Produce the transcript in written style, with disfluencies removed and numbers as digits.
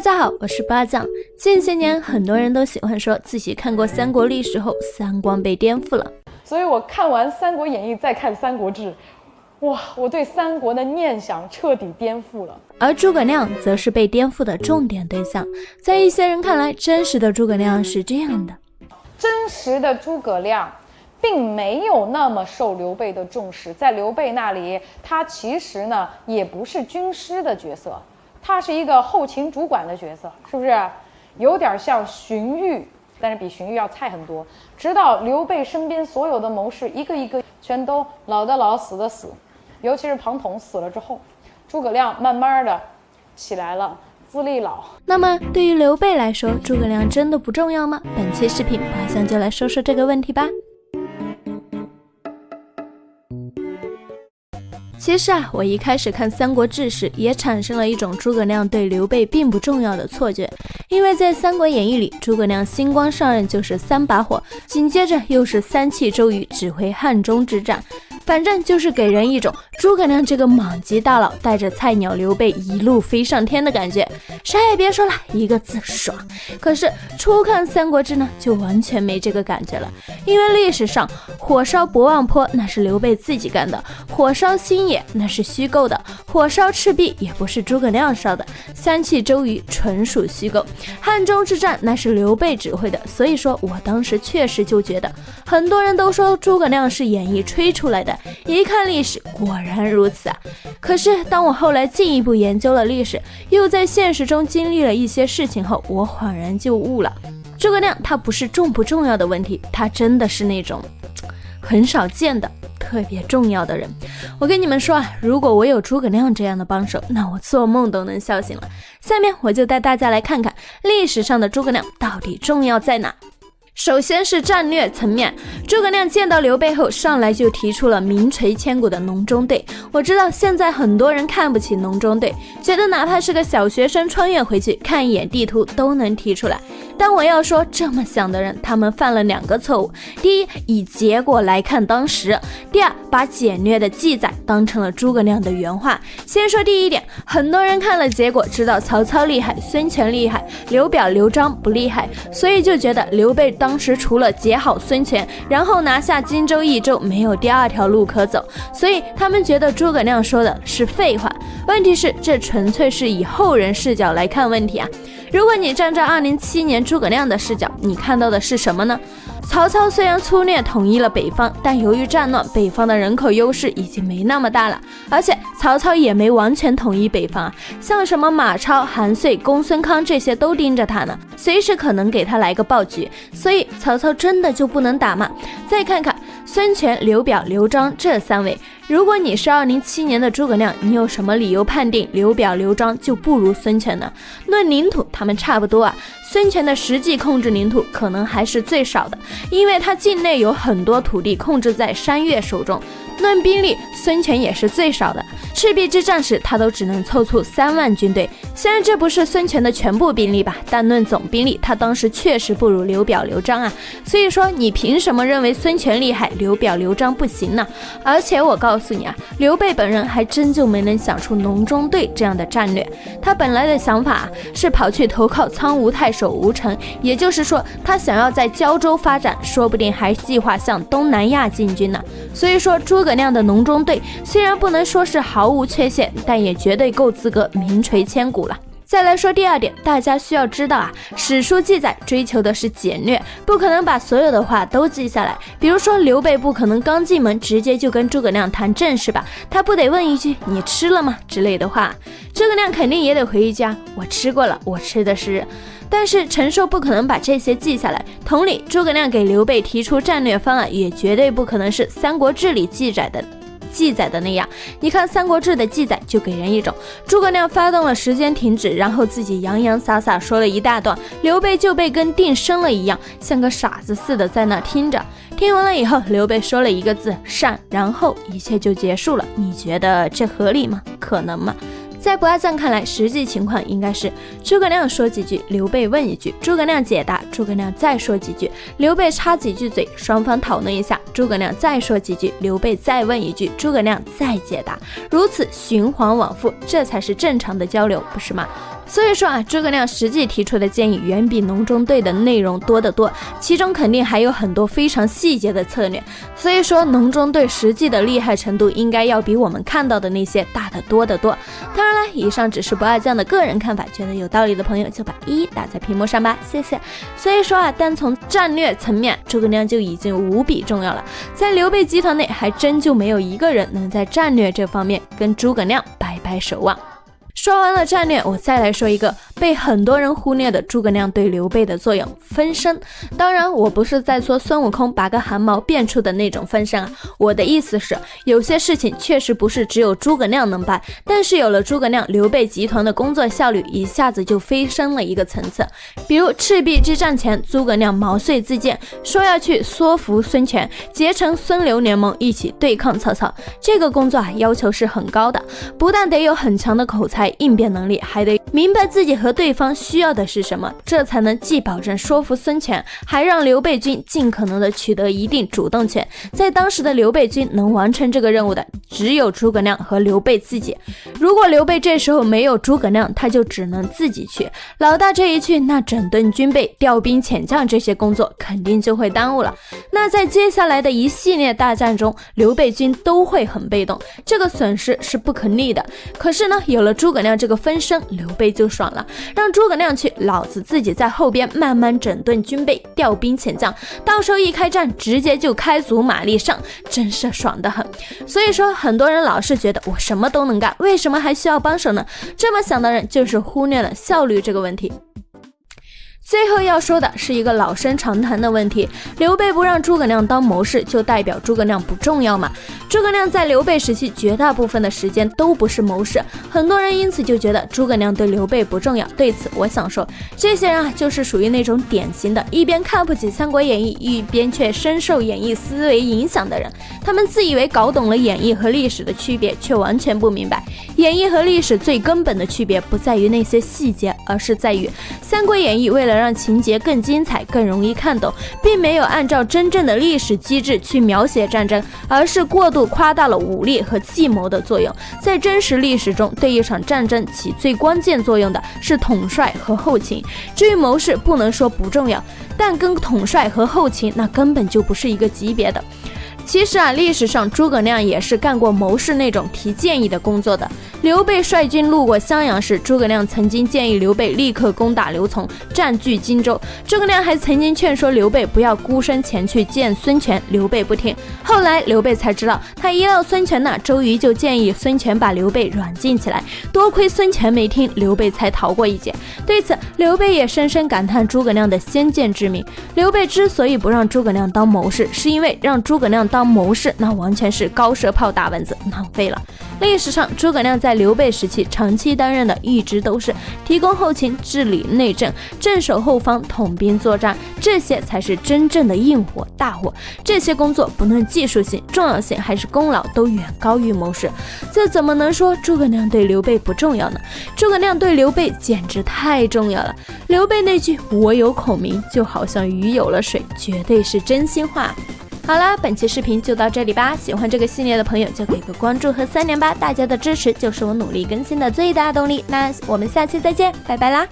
家好，我是八酱。近些年很多人都喜欢说自己看过三国历史后三观被颠覆了，所以我看完《三国演义》再看《三国志》，哇，我对三国的念想彻底颠覆了。而诸葛亮则是被颠覆的重点对象。在一些人看来，真实的诸葛亮是这样的：真实的诸葛亮并没有那么受刘备的重视，在刘备那里，他其实呢也不是军师的角色，他是一个后勤主管的角色，是不是？有点像荀彧，但是比荀彧要菜很多。直到刘备身边所有的谋士一个一个全都老的老，死的死，尤其是庞统死了之后，诸葛亮慢慢的起来了，资历老。那么对于刘备来说，诸葛亮真的不重要吗？本期视频马上就来说说这个问题吧。其实我一开始看《三国志》时，也产生了一种诸葛亮对刘备并不重要的错觉，因为在《三国演义》里，诸葛亮新官上任就是3把火，紧接着又是3气周瑜指挥汉中之战，反正就是给人一种诸葛亮这个莽级大佬带着菜鸟刘备一路飞上天的感觉。啥也别说了，一个字爽。可是初看《三国志》呢，就完全没这个感觉了，因为历史上火烧博望坡那是刘备自己干的，火烧新野那是虚构的，火烧赤壁也不是诸葛亮烧的，3气周瑜纯属虚构，汉中之战那是刘备指挥的。所以说我当时确实就觉得，很多人都说诸葛亮是演义吹出来的，一看历史果然如此啊。可是当我后来进一步研究了历史，又在现实中经历了一些事情后，我恍然就悟了，诸葛亮他不是重不重要的问题，他真的是那种很少见的特别重要的人。我跟你们说如果我有诸葛亮这样的帮手，那我做梦都能笑醒了。下面我就带大家来看看历史上的诸葛亮到底重要在哪。首先是战略层面，诸葛亮见到刘备后，上来就提出了名垂千古的隆中对。我知道现在很多人看不起隆中对，觉得哪怕是个小学生穿越回去看一眼地图都能提出来。但我要说，这么想的人他们犯了2个错误：第一，以结果来看当时；第二，把简略的记载当成了诸葛亮的原话。先说第一点，很多人看了结果知道曹操厉害，孙权厉害，刘表刘璋不厉害，所以就觉得刘备当时除了解好孙权，然后拿下荆州益州，没有第2条路可走，所以他们觉得诸葛亮说的是废话。问题是，这纯粹是以后人视角来看问题啊。如果你站在207年诸葛亮的视角，你看到的是什么呢？曹操虽然粗略统一了北方，但由于战乱，北方的人口优势已经没那么大了，而且曹操也没完全统一北方像什么马超、韩遂、公孙康这些都盯着他呢，随时可能给他来个暴局，所以曹操真的就不能打吗？再看看孙权、刘表、刘璋这3位，如果你是207年的诸葛亮，你有什么理由判定刘表、刘璋就不如孙权呢？论领土他们差不多孙权的实际控制领土可能还是最少的，因为他境内有很多土地控制在山岳手中。论兵力，孙权也是最少的，赤壁之战时他都只能凑出3万军队，虽然这不是孙权的全部兵力吧，但论总兵力他当时确实不如刘表刘璋所以说你凭什么认为孙权厉害，刘表刘璋不行呢？而且我告诉你刘备本人还真就没能想出隆中对这样的战略，他本来的想法是跑去投靠苍梧太守吴成，也就是说他想要在胶州发展，说不定还计划向东南亚进军呢。所以说诸葛亮的隆中对虽然不能说是毫无缺陷，但也绝对够资格名垂千古了。再来说第2点，大家需要知道史书记载追求的是简略，不可能把所有的话都记下来。比如说刘备不可能刚进门直接就跟诸葛亮谈正事吧，他不得问一句你吃了吗之类的话，诸葛亮肯定也得回一句我吃过了，我吃的是。但是陈寿不可能把这些记下来，同理诸葛亮给刘备提出战略方案也绝对不可能是《三国志》里记载的那样。你看《三国志》的记载就给人一种诸葛亮发动了时间停止，然后自己洋洋洒洒说了一大段，刘备就被跟定身了一样，像个傻子似的在那听着。听完了以后，刘备说了一个字善，然后一切就结束了。你觉得这合理吗？可能吗？在不二酱看来，实际情况应该是诸葛亮说几句，刘备问一句，诸葛亮解答，诸葛亮再说几句，刘备插几句嘴，双方讨论一下，诸葛亮再说几句，刘备再问一句，诸葛亮再解答，如此循环往复，这才是正常的交流，不是吗？所以说诸葛亮实际提出的建议远比隆中对的内容多得多，其中肯定还有很多非常细节的策略。所以说隆中对实际的厉害程度应该要比我们看到的那些大得多得多。当然了，以上只是不二酱的个人看法，觉得有道理的朋友就把1打在屏幕上吧，谢谢。所以说单从战略层面，诸葛亮就已经无比重要了。在刘备集团内，还真就没有一个人能在战略这方面跟诸葛亮掰掰手腕。说完了战略，我再来说一个被很多人忽略的诸葛亮对刘备的作用——分身。当然，我不是在说孙悟空拔个汗毛变出的那种分身啊，我的意思是，有些事情确实不是只有诸葛亮能办，但是有了诸葛亮，刘备集团的工作效率一下子就飞升了一个层次。比如赤壁之战前，诸葛亮毛遂自荐，说要去说服孙权，结成孙刘联盟，一起对抗曹操。这个工作要求是很高的，不但得有很强的口才应变能力，还得明白自己和对方需要的是什么，这才能既保证说服孙权，还让刘备军尽可能的取得一定主动权。在当时的刘备军能完成这个任务的只有诸葛亮和刘备自己。如果刘备这时候没有诸葛亮，他就只能自己去，老大这一去，那整顿军备、调兵遣将这些工作肯定就会耽误了。那在接下来的一系列大战中，刘备军都会很被动，这个损失是不可逆的。可是呢，有了诸葛亮这个分身，刘备就爽了，让诸葛亮去，老子自己在后边慢慢整顿军备、调兵遣将，到时候一开战直接就开足马力上，真是爽得很。所以说很多人老是觉得我什么都能干，为什么还需要帮手呢？这么想的人就是忽略了效率这个问题。最后要说的是一个老生常谈的问题，刘备不让诸葛亮当谋士，就代表诸葛亮不重要吗？诸葛亮在刘备时期绝大部分的时间都不是谋士，很多人因此就觉得诸葛亮对刘备不重要。对此我想说，这些人就是属于那种典型的一边看不起《三国演义》，一边却深受演义思维影响的人。他们自以为搞懂了演义和历史的区别，却完全不明白演义和历史最根本的区别不在于那些细节，而是在于《三国演义》为了让情节更精彩、更容易看懂，并没有按照真正的历史机制去描写战争，而是过度夸大了武力和计谋的作用。在真实历史中，对一场战争起最关键作用的是统帅和后勤。至于谋士，不能说不重要，但跟统帅和后勤那根本就不是一个级别的。其实历史上诸葛亮也是干过谋士那种提建议的工作的。刘备率军路过襄阳时，诸葛亮曾经建议刘备立刻攻打刘琮，占据荆州。诸葛亮还曾经劝说刘备不要孤身前去见孙权，刘备不听。后来刘备才知道，他一到孙权那，周瑜就建议孙权把刘备软禁起来，多亏孙权没听，刘备才逃过一劫。对此，刘备也深深感叹诸葛亮的先见之明。刘备之所以不让诸葛亮当谋士，是因为让诸葛亮当谋士那完全是高射炮打蚊子，浪费了。历史上诸葛亮在刘备时期长期担任的一直都是提供后勤、治理内政、镇守后方、统兵作战，这些才是真正的硬活大活。这些工作不论技术性、重要性还是功劳都远高于谋士，这怎么能说诸葛亮对刘备不重要呢？诸葛亮对刘备简直太重要了。刘备那句我有孔明，就好像鱼有了水，绝对是真心话。好啦，本期视频就到这里吧，喜欢这个系列的朋友就给个关注和3连吧，大家的支持就是我努力更新的最大动力。那我们下期再见，拜拜啦。